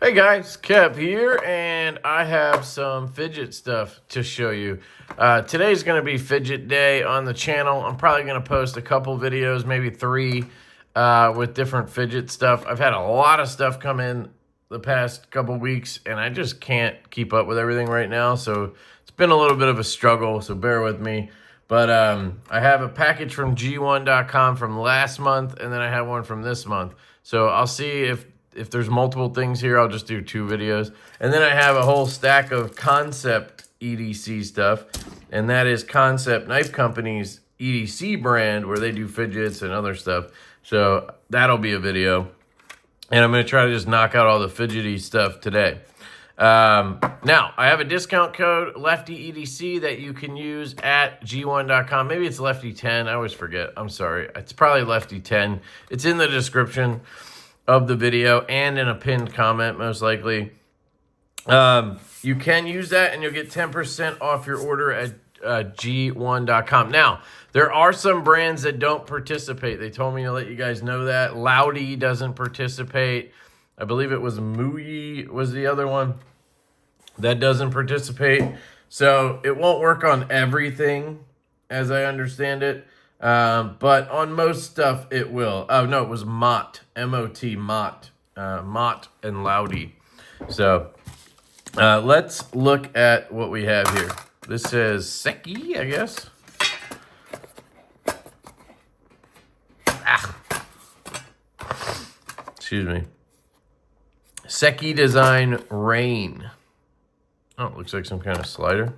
Hey guys, Kev here, and I have some fidget stuff to show you. Today's going to be Fidget Day on the channel. I'm probably going to post a couple videos, maybe 3, with different fidget stuff. I've had a lot of stuff come in the past couple weeks, and I just can't keep up with everything right now, so it's been a little bit of a struggle, so bear with me. But I have a package from Geeone.com from last month, and then I have one from this month. So I'll see if there's multiple things here, I'll just do 2 videos. And then I have a whole stack of Concept EDC stuff. And that is Concept Knife Company's EDC brand where they do fidgets and other stuff. So that'll be a video. And I'm going to try to just knock out all the fidgety stuff today. Now, I have a discount code, LeftyEDC, that you can use at Geeone.com. Maybe it's Lefty10. I always forget. I'm sorry. It's probably Lefty10. It's in the description of the video and in a pinned comment, most likely. You can use that and you'll get 10% off your order at Geeone.com. Now, there are some brands that don't participate. They told me to let you guys know that. Loudy doesn't participate. I believe it was Muyi was the other one that doesn't participate. So it won't work on everything, as I understand it. But on most stuff, it will. Oh, no, it was Mott. M-O-T, Mott. Mott and Loudy. So, let's look at what we have here. This says Seki, I guess. Excuse me. Seki Design Rain. Oh, it looks like some kind of slider.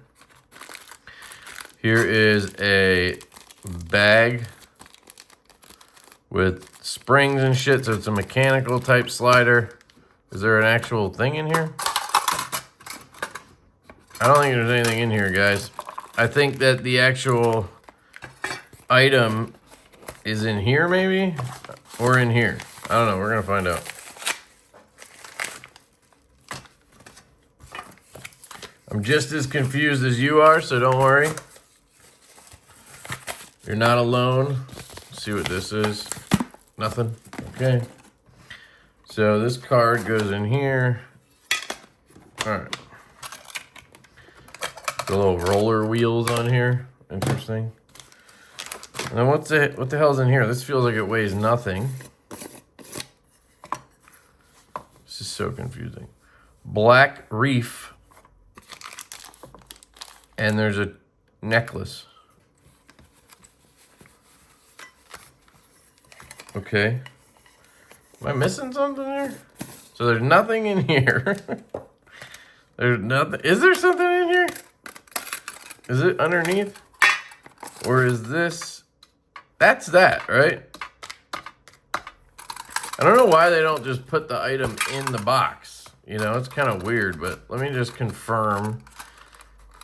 Here is a bag with springs and shit, so it's a mechanical type slider. Is there an actual thing in here? I don't think there's anything in here, guys. I think that the actual item is in here, maybe? Or in here. I don't know. We're going to find out. I'm just as confused as you are, so don't worry. You're not alone. Let's see what this is. Nothing. Okay. So this card goes in here. All right. The little roller wheels on here. Interesting. And then what the hell's in here? This feels like it weighs nothing. This is so confusing. Black reef. And there's a necklace. Okay. Am I missing something there? So there's nothing in here. There's nothing. Is there something in here? Is it underneath? Or is this? That's that, right? I don't know why they don't just put the item in the box. You know, it's kind of weird, but let me just confirm.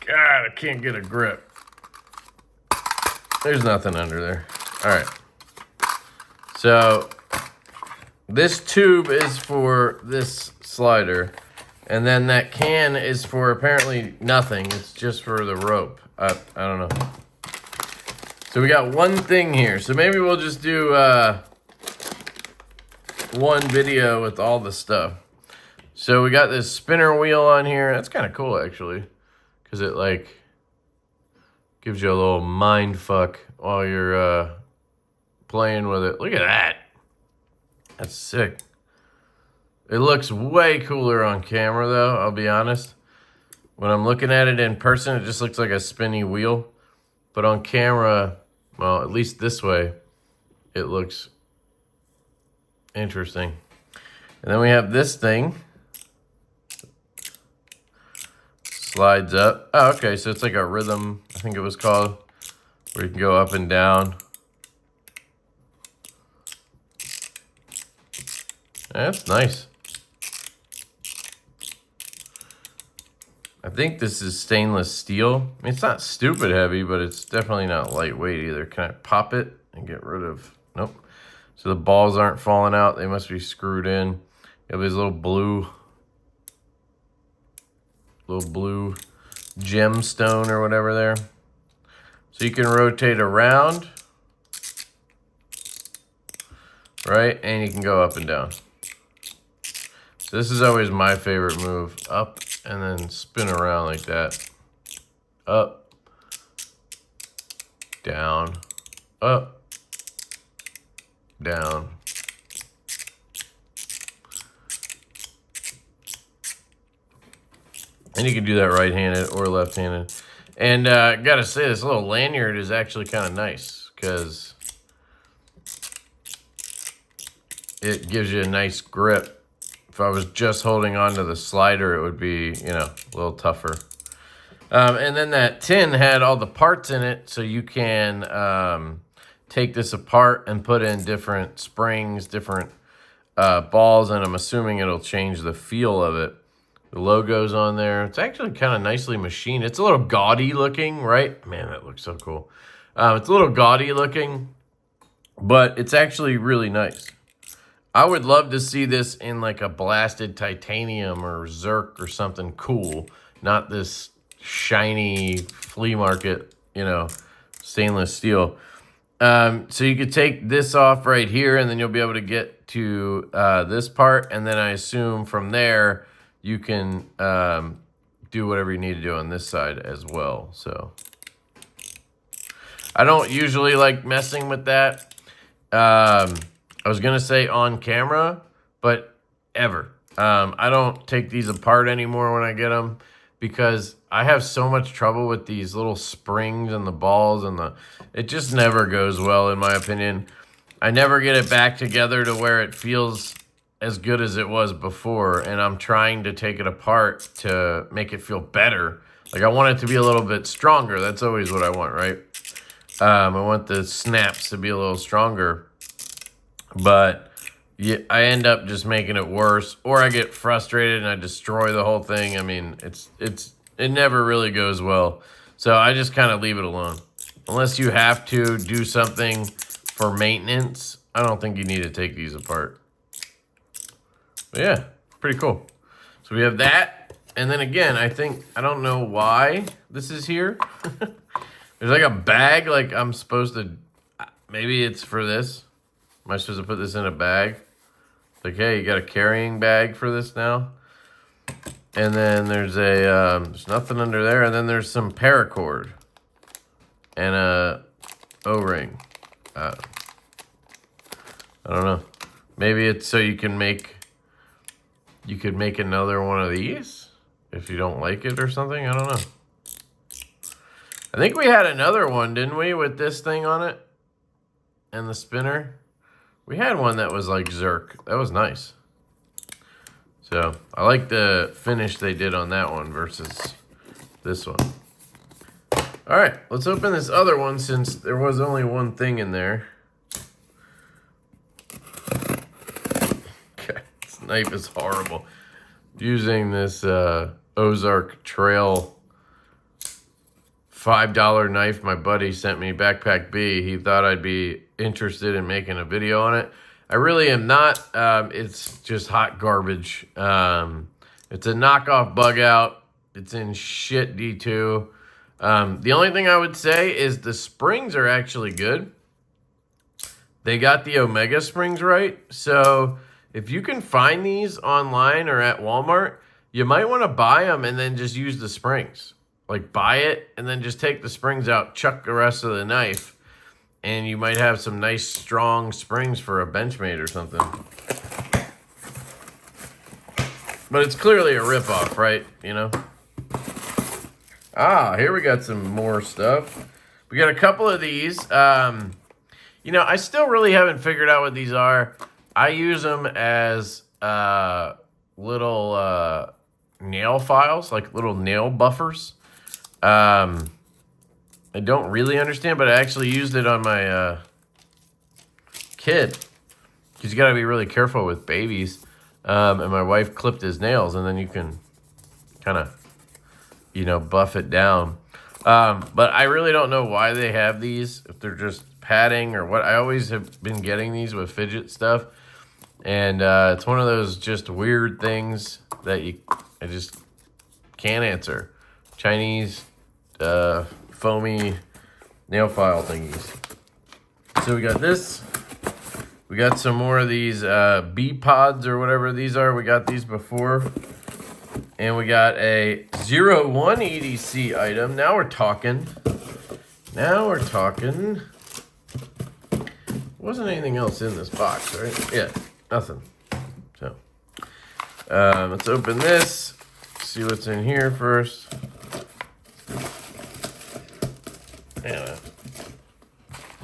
God, I can't get a grip. There's nothing under there. All right. So this tube is for this slider, and then that can is for apparently nothing. It's just for the rope. I don't know. So we got one thing here. So maybe we'll just do one video with all the stuff. So we got this spinner wheel on here. That's kind of cool, actually, because it like gives you a little mind fuck while you're playing with it. Look at that. That's sick. It looks way cooler on camera, though, I'll be honest. When I'm looking at it in person, it just looks like a spinny wheel. But on camera, well, at least this way, it looks interesting. And then we have this thing. Slides up. Oh, okay, so it's like a rhythm, I think it was called, where you can go up and down. That's nice. I think this is stainless steel. I mean, it's not stupid heavy, but it's definitely not lightweight either. Can I pop it and get rid of? Nope. So the balls aren't falling out. They must be screwed in. You have these little blue gemstone or whatever there. So you can rotate around, right? And you can go up and down. This is always my favorite move. Up and then spin around like that. Up, down, up, down. And you can do that right-handed or left-handed. And I gotta say, this little lanyard is actually kind of nice because it gives you a nice grip. If I was just holding onto the slider, it would be, you know, a little tougher. And then that tin had all the parts in it, so you can take this apart and put in different springs, different balls, and I'm assuming it'll change the feel of it. The logo's on there. It's actually kind of nicely machined. It's a little gaudy looking, right? Man, that looks so cool. It's a little gaudy looking, but it's actually really nice. I would love to see this in like a blasted titanium or Zerk or something cool, not this shiny flea market, you know, stainless steel. So you could take this off right here, and then you'll be able to get to this part, and then I assume from there you can do whatever you need to do on this side as well. So I don't usually like messing with that. I was going to say on camera, but ever. I don't take these apart anymore when I get them because I have so much trouble with these little springs and the balls and it just never goes well in my opinion. I never get it back together to where it feels as good as it was before, and I'm trying to take it apart to make it feel better. Like I want it to be a little bit stronger. That's always what I want, right? I want the snaps to be a little stronger, but yeah, I end up just making it worse, or I get frustrated and I destroy the whole thing. I mean, it never really goes well. So I just kind of leave it alone. Unless you have to do something for maintenance, I don't think you need to take these apart. But yeah, pretty cool. So we have that. And then again, I don't know why this is here. There's like a bag, like I'm supposed to, maybe it's for this. Am I supposed to put this in a bag? Like, hey, you got a carrying bag for this now? And then there's there's nothing under there. And then there's some paracord and a O-ring. I don't know. Maybe it's so you could make another one of these if you don't like it or something. I don't know. I think we had another one, didn't we, with this thing on it and the spinner? We had one that was like Zerk. That was nice. So I like the finish they did on that one versus this one. All right, let's open this other one since there was only one thing in there. Okay, this knife is horrible. Using this Ozark Trail $5 knife my buddy sent me, Backpack B. He thought I'd be interested in making a video on it. I really am not. It's just hot garbage. It's a knockoff bug out. It's in shit D2. The only thing I would say is the springs are actually good. They got the Omega springs right. So if you can find these online or at Walmart, you might want to buy them and then just use the springs. Like buy it and then just take the springs out, chuck the rest of the knife, and you might have some nice strong springs for a Benchmade or something. But it's clearly a ripoff, right? You know? Ah, here we got some more stuff. We got a couple of these. You know, I still really haven't figured out what these are. I use them as little nail files, like little nail buffers. I don't really understand, but I actually used it on my kid. Because you got to be really careful with babies. And my wife clipped his nails, and then you can kind of, you know, buff it down. But I really don't know why they have these, if they're just padding or what. I always have been getting these with Fidget stuff. And it's one of those just weird things that I just can't answer. Chinese foamy nail file thingies. So we got this. We got some more of these bee pods or whatever these are. We got these before. And we got a 01 EDC item. Now we're talking. Now we're talking. Wasn't anything else in this box, right? Yeah, nothing. So, let's open this. See what's in here first. Yeah,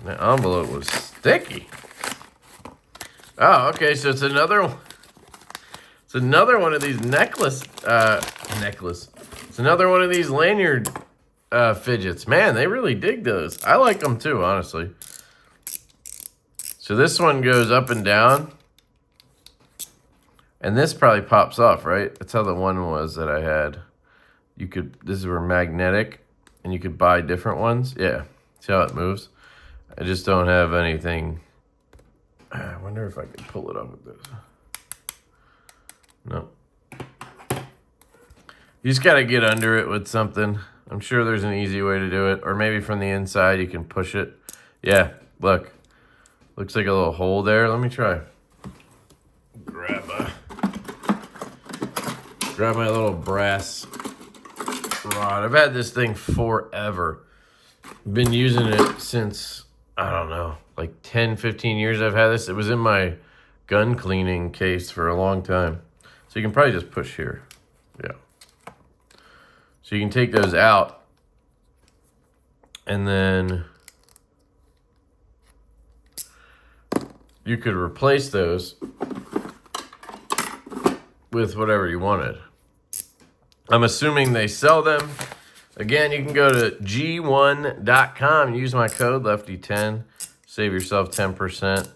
the envelope was sticky. Oh, okay. So it's another one. It's another one of these necklace. It's another one of these lanyard fidgets. Man, they really dig those. I like them too, honestly. So this one goes up and down. And this probably pops off, right? That's how the one was that I had. You could, this were magnetic, and you could buy different ones. Yeah, see how it moves? I just don't have anything. I wonder if I could pull it up with this. No. You just got to get under it with something. I'm sure there's an easy way to do it. Or maybe from the inside you can push it. Yeah, look. Looks like a little hole there. Let me try. Grab my little brass rod. I've had this thing forever. Been using it since, I don't know, like 10, 15 years I've had this. It was in my gun cleaning case for a long time. So you can probably just push here. Yeah. So you can take those out. And then you could replace those with whatever you wanted. I'm assuming they sell them. Again, you can go to Geeone.com and use my code LeftyEDC10. Save yourself 10%.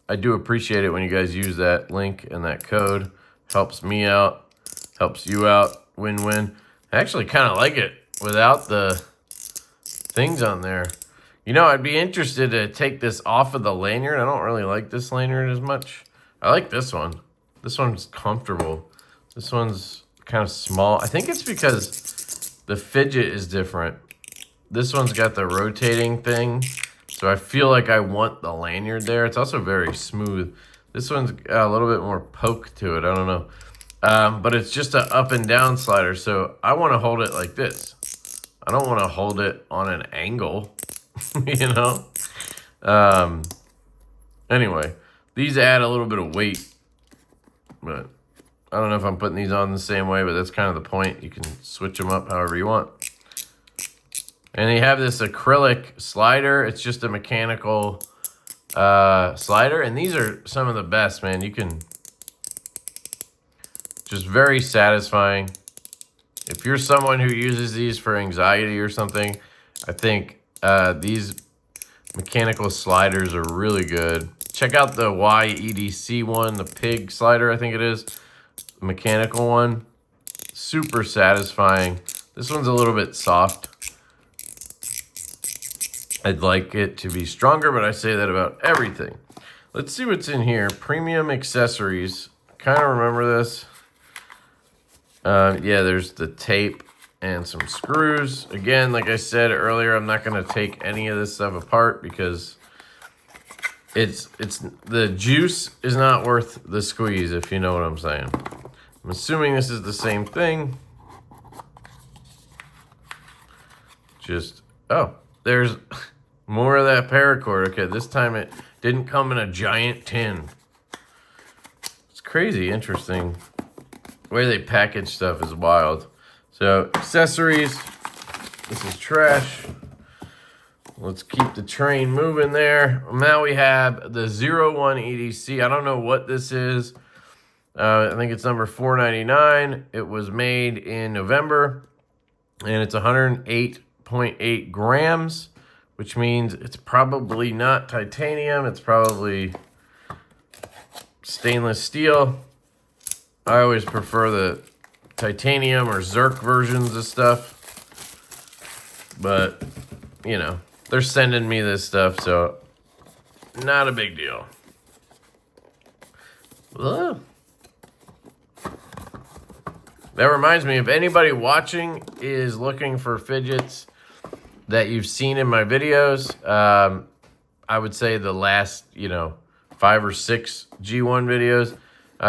I do appreciate it when you guys use that link and that code. Helps me out. Helps you out. Win-win. I actually kind of like it without the things on there. You know, I'd be interested to take this off of the lanyard. I don't really like this lanyard as much. I like this one. This one's comfortable. This one's kind of small. I think it's because the fidget is different. This one's got the rotating thing. So I feel like I want the lanyard there. It's also very smooth. This one's got a little bit more poke to it. I don't know. But it's just an up and down slider. So I want to hold it like this. I don't want to hold it on an angle, you know? Anyway, these add a little bit of weight. But I don't know if I'm putting these on the same way, but that's kind of the point. You can switch them up however you want. And they have this acrylic slider. It's just a mechanical slider. And these are some of the best, man. You can... Just very satisfying. If you're someone who uses these for anxiety or something, I think these mechanical sliders are really good. Check out the YEDC one, the pig slider, I think it is. The mechanical one. Super satisfying. This one's a little bit soft. I'd like it to be stronger, but I say that about everything. Let's see what's in here. Premium accessories. Kind of remember this. Yeah, there's the tape and some screws. Again, like I said earlier, I'm not going to take any of this stuff apart because it's the juice is not worth the squeeze, if you know what I'm saying. I'm assuming this is the same thing. Just, oh, there's more of that paracord. Okay, this time it didn't come in a giant tin. It's crazy interesting. The way they package stuff is wild. So, accessories. This is trash. Let's keep the train moving there. Now we have the 01 EDC. I don't know what this is. I think it's number 499. It was made in November. And it's 108.8 grams, which means it's probably not titanium. It's probably stainless steel. I always prefer the titanium or Zerk versions of stuff. But, you know, they're sending me this stuff, so not a big deal. Ugh. That reminds me, if anybody watching is looking for fidgets that you've seen in my videos, I would say the last, 5 5 or 6 Geeone videos.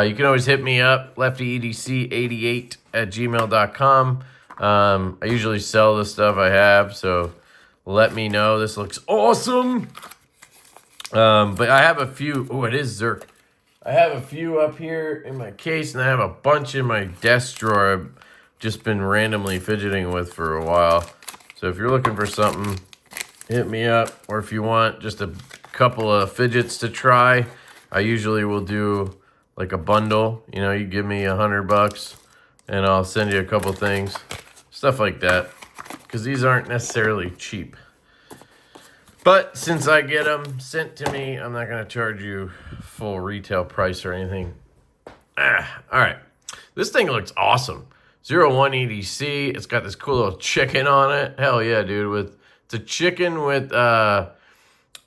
You can always hit me up, LeftyEDC88 @gmail.com. I usually sell the stuff I have, so let me know. This looks awesome. But I have a few. Oh, it is Zerk. I have a few up here in my case, and I have a bunch in my desk drawer I've just been randomly fidgeting with for a while. So if you're looking for something, hit me up. Or if you want just a couple of fidgets to try, I usually will do like a bundle. You know, you give me $100 and I'll send you a couple things. Stuff like that. Because these aren't necessarily cheap. But since I get them sent to me, I'm not going to charge you full retail price or anything. All right. This thing looks awesome. 01EDC. It's got this cool little chicken on it. Hell yeah, dude. It's a chicken with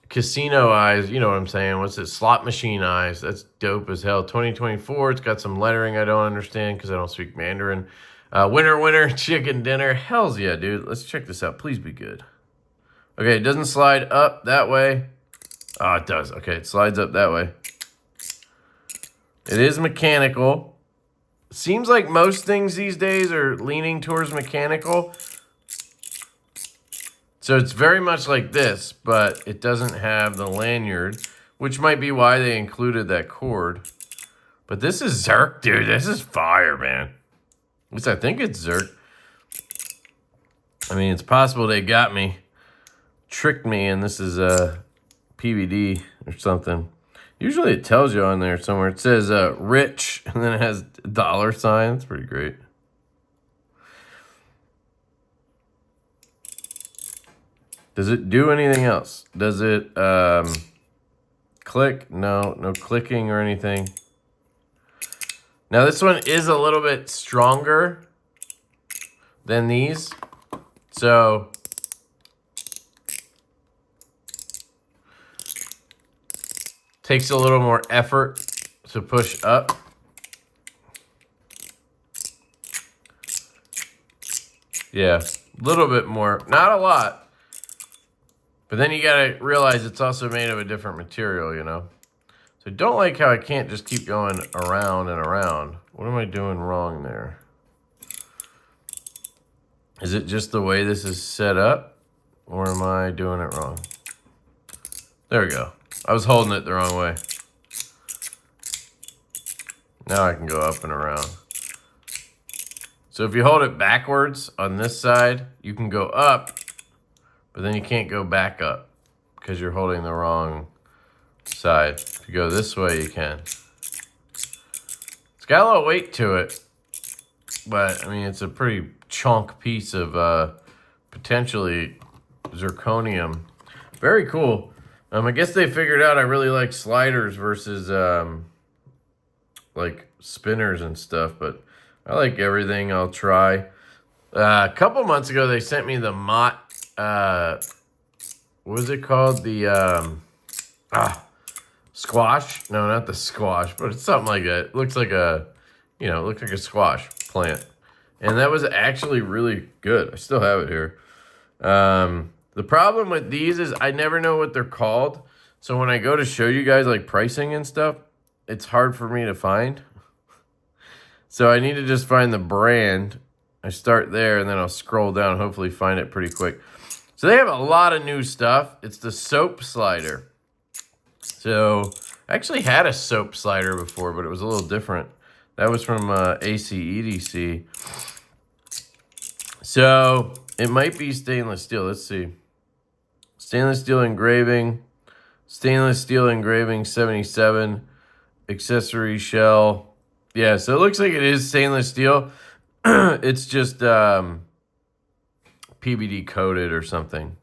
casino eyes. You know what I'm saying. What's it? Slot machine eyes. That's dope as hell. 2024. It's got some lettering I don't understand because I don't speak Mandarin. Winner, winner, chicken dinner. Hells yeah, dude. Let's check this out. Please be good. Okay, it doesn't slide up that way. Oh, it does. Okay, it slides up that way. It is mechanical. Seems like most things these days are leaning towards mechanical. So it's very much like this, but it doesn't have the lanyard, which might be why they included that cord. But this is Zerk, dude. This is fire, man. At least I think it's Zerk. I mean, it's possible they got me. Tricked me, and this is a PVD or something. Usually it tells you on there somewhere. It says rich, and then it has a $sign. It's pretty great. Does it do anything else? Does it click? No, no clicking or anything. Now this one is a little bit stronger than these. So takes a little more effort to push up. Yeah, a little bit more. Not a lot. But then you gotta realize it's also made of a different material, you know? So don't like how I can't just keep going around and around. What am I doing wrong there? Is it just the way this is set up? Or am I doing it wrong? There we go. I was holding it the wrong way. Now I can go up and around. So if you hold it backwards on this side, you can go up, but then you can't go back up because you're holding the wrong side. If you go this way, you can. It's got a little weight to it, but I mean, it's a pretty chunk piece of potentially zirconium. Very cool. I guess they figured out I really like sliders versus like spinners and stuff, but I like everything. I'll try. A couple months ago, they sent me the Mott, what was it called? The squash? No, not the squash, but it's something like that. It looks like a, you know, it looks like a squash plant. And that was actually really good. I still have it here. The problem with these is I never know what they're called. So when I go to show you guys like pricing and stuff, it's hard for me to find. So I need to just find the brand. I start there and then I'll scroll down and hopefully find it pretty quick. So they have a lot of new stuff. It's the soap slider. So I actually had a soap slider before, but it was a little different. That was from ACEDC. So it might be stainless steel. Let's see. Stainless steel engraving. Stainless steel engraving 77. Accessory shell. Yeah, so it looks like it is stainless steel. It's just PVD coated or something.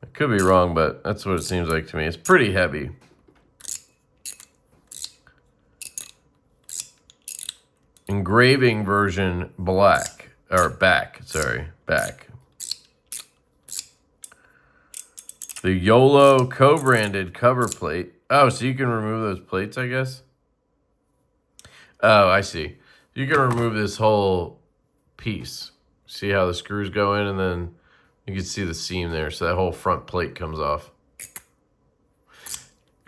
I could be wrong, but that's what it seems like to me. It's pretty heavy. Engraving version black. Or back, sorry, back. The YOLO co-branded cover plate. Oh, so you can remove those plates, I guess? Oh, I see. You can remove this whole piece. See how the screws go in, and then you can see the seam there. So that whole front plate comes off.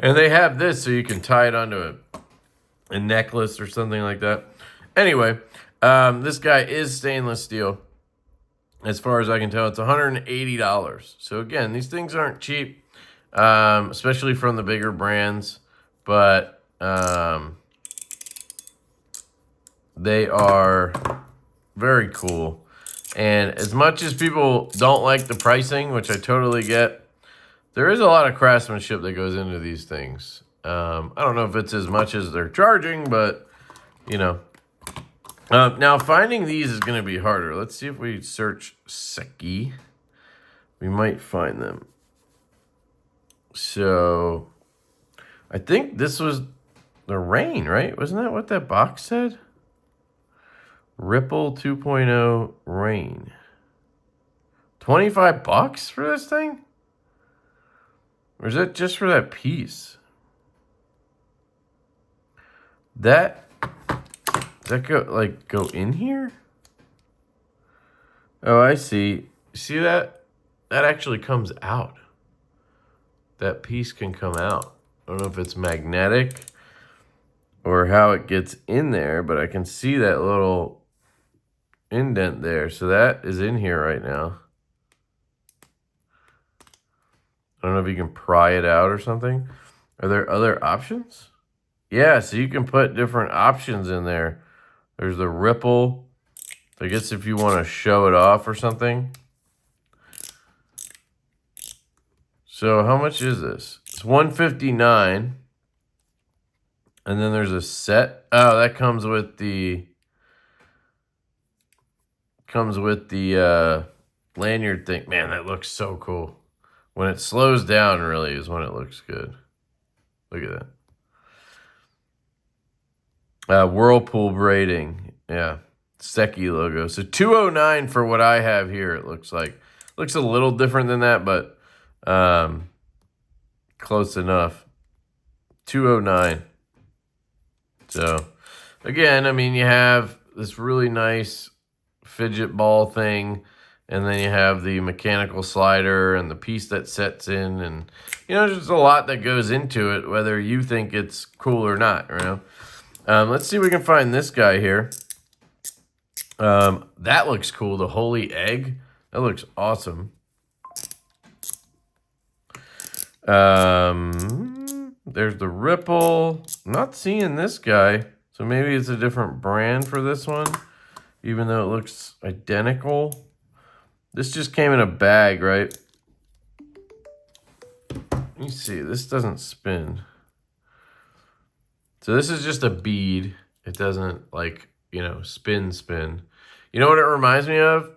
And they have this so you can tie it onto a necklace or something like that. Anyway, this guy is stainless steel. As far as I can tell, it's $180. So again, these things aren't cheap, especially from the bigger brands. But they are very cool. And as much as people don't like the pricing, which I totally get, there is a lot of craftsmanship that goes into these things. I don't know if it's as much as they're charging, but, you know. Now, finding these is going to be harder. Let's see if we search Seki. We might find them. So, I think this was the rain, right? Wasn't that what that box said? Ripple 2.0 rain. 25 bucks for this thing? Or is that just for that piece? Does that go in here? Oh, I see. See that? That actually comes out. That piece can come out. I don't know if it's magnetic or how it gets in there, but I can see that little indent there. So that is in here right now. I don't know if you can pry it out or something. Are there other options? Yeah, so you can put different options in there. There's the ripple. I guess if you want to show it off or something. So how much is this? It's $159. And then there's a set. Oh, that comes with the lanyard thing. Man, that looks so cool. When it slows down, really, is when it looks good. Look at that. Whirlpool braiding. Yeah. Seki logo. So $209 for what I have here, it looks like. Looks a little different than that, but close enough. $209. So, again, I mean, you have this really nice fidget ball thing. And then you have the mechanical slider and the piece that sets in. And, you know, there's a lot that goes into it, whether you think it's cool or not, you know. Let's see if we can find this guy here. That looks cool, the holy egg. That looks awesome. There's the ripple. I'm not seeing this guy. So maybe it's a different brand for this one, even though it looks identical. This just came in a bag, right? Let me see. This doesn't spin. So this is just a bead. It doesn't, like, you know, spin. You know what it reminds me of? It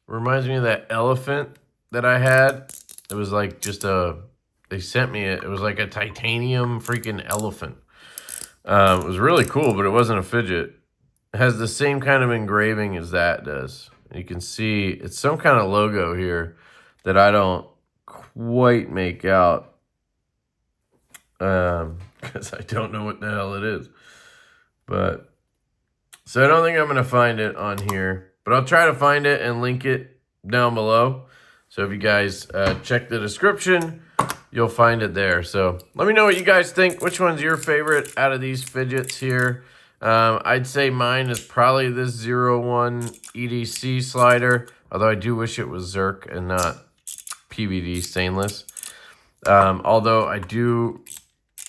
reminds me of that elephant that I had. It was like just they sent me it. It was like a titanium freaking elephant. It was really cool, but it wasn't a fidget. It has the same kind of engraving as that does. You can see it's some kind of logo here that I don't quite make out because I don't know what the hell it is. But so I don't think I'm going to find it on here, but I'll try to find it and link it down below. So if you guys check the description, you'll find it there. So let me know what you guys think. Which one's your favorite out of these fidgets here? I'd say mine is probably this 01 EDC slider, although I do wish it was Zerk and not PVD stainless. Although I do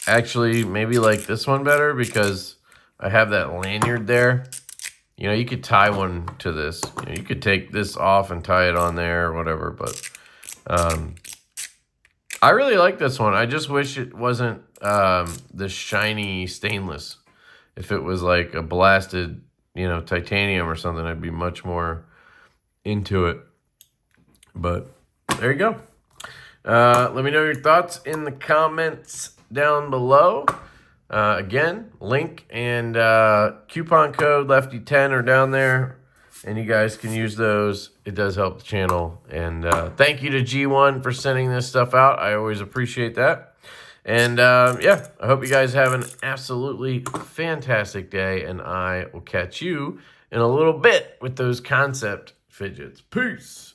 actually maybe like this one better because I have that lanyard there. You know, you could tie one to this. You know, you could take this off and tie it on there or whatever, but I really like this one. I just wish it wasn't the shiny stainless. If it was like a blasted, you know, titanium or something, I'd be much more into it. But there you go. Let me know your thoughts in the comments down below. Again, link and coupon code Lefty10 are down there. And you guys can use those. It does help the channel. And thank you to Geeone for sending this stuff out. I always appreciate that. And, yeah, I hope you guys have an absolutely fantastic day, and I will catch you in a little bit with those concept fidgets. Peace.